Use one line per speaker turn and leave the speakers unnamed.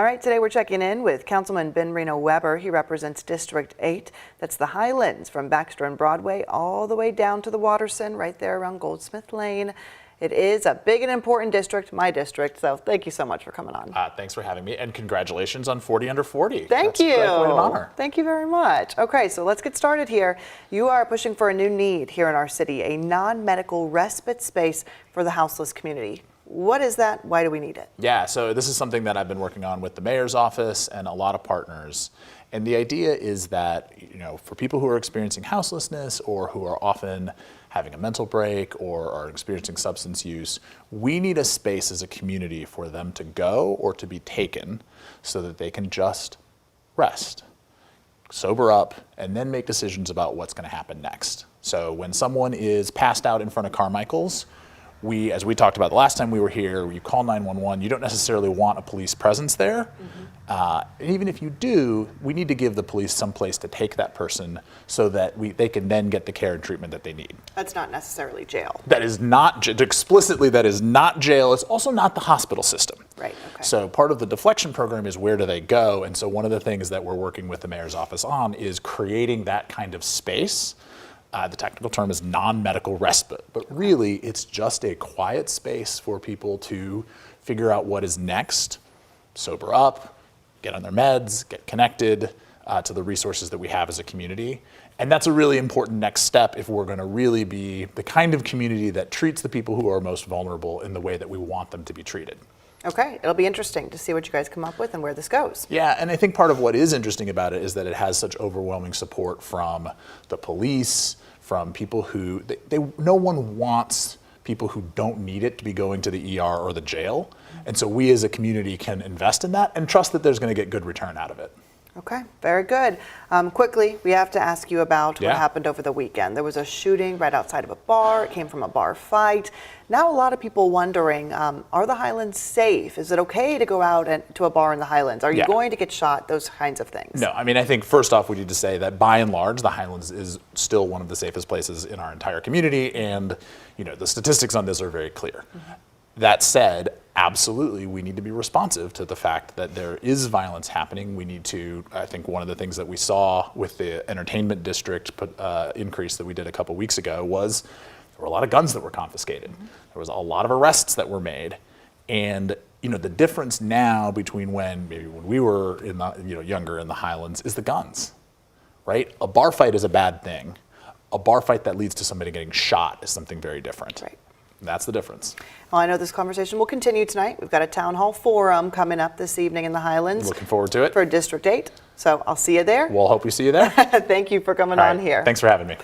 All right, today we're checking in with Councilman Reno-Weber. He represents District 8. That's the Highlands from Baxter and Broadway all the way down to the Waterson right there around Goldsmith Lane. It is a big and important district, my district, so thank you so much for coming on.
Thanks for having me, and congratulations on 40 under 40.
Thank you.
That's quite an honor.
Thank you very much. Okay, so let's get started here. You are pushing for a new need here in our city, a non-medical respite space for the houseless community. What is that? Why do we need it?
Yeah, so this is something that I've been working on with the mayor's office and a lot of partners. And the idea is that, for people who are experiencing houselessness or who are often having a mental break or are experiencing substance use, we need a space as a community for them to go or to be taken so that they can just rest, sober up, and then make decisions about what's going to happen next. So when someone is passed out in front of Carmichael's, as we talked about the last time we were here, you call 911, you don't necessarily want a police presence there. Even if you do, we need to give the police some place to take that person so that they can then get the care and treatment that they need.
That's not necessarily jail.
That is not, explicitly, that is not jail. It's also not the hospital system.
Right, okay.
So part of the deflection program is where do they go? And so one of the things that we're working with the mayor's office on is creating that kind of space. The technical term is non-medical respite, but really it's just a quiet space for people to figure out what is next, sober up, get on their meds, get connected to the resources that we have as a community. And that's a really important next step if we're going to really be the kind of community that treats the people who are most vulnerable in the way that we want them to be treated.
Okay, it'll be interesting to see what you guys come up with and where this goes.
Yeah, and I think part of what is interesting about it is that it has such overwhelming support from the police, from people who, no one wants people who don't need it to be going to the ER or the jail. And so we as a community can invest in that and trust that there's going to get good return out of it.
Okay, very good. Quickly, we have to ask you about what happened over the weekend. There was a shooting right outside of a bar. It came from a bar fight. Now a lot of people wondering, are the Highlands safe? Is it okay to go out to a bar in the Highlands? Are you going to get shot? Those kinds of things. No,
I mean, I think first off, we need to say that by and large, the Highlands is still one of the safest places in our entire community. And, the statistics on this are very clear. That said, absolutely, we need to be responsive to the fact that there is violence happening. We need to, I think one of the things that we saw with the entertainment district increase that we did a couple weeks ago was there were a lot of guns that were confiscated. There was a lot of arrests that were made. And, the difference now between when we were in the, younger in the Highlands is the guns, right? A bar fight is a bad thing. A bar fight that leads to somebody getting shot is something very different.
Right.
That's the difference.
Well, I know this conversation will continue tonight. We've got a town hall forum coming up this evening in the Highlands.
Looking forward to it.
For District 8. So I'll see you there.
We'll hope we see you there.
Thank you for coming on here.
Thanks for having me.